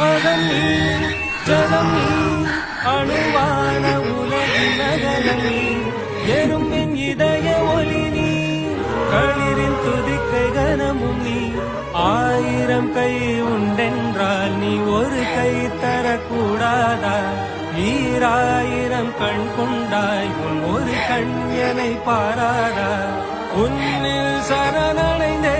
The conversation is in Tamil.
அதன் நீ ஜலம் நீ அணுவான உலகின் நகரம் நீ எறும்பின் இதய ஒளி நீ களிரின் துதிக்கை கனமும் நீ ஆயிரம் கை உண்டென்றால் நீ ஒரு கை தரக்கூடாதா ஈராயிரம் கண் கொண்டாய் உன் ஒரு கண் எனை பாராதா உன்னில் சரணடைந்தே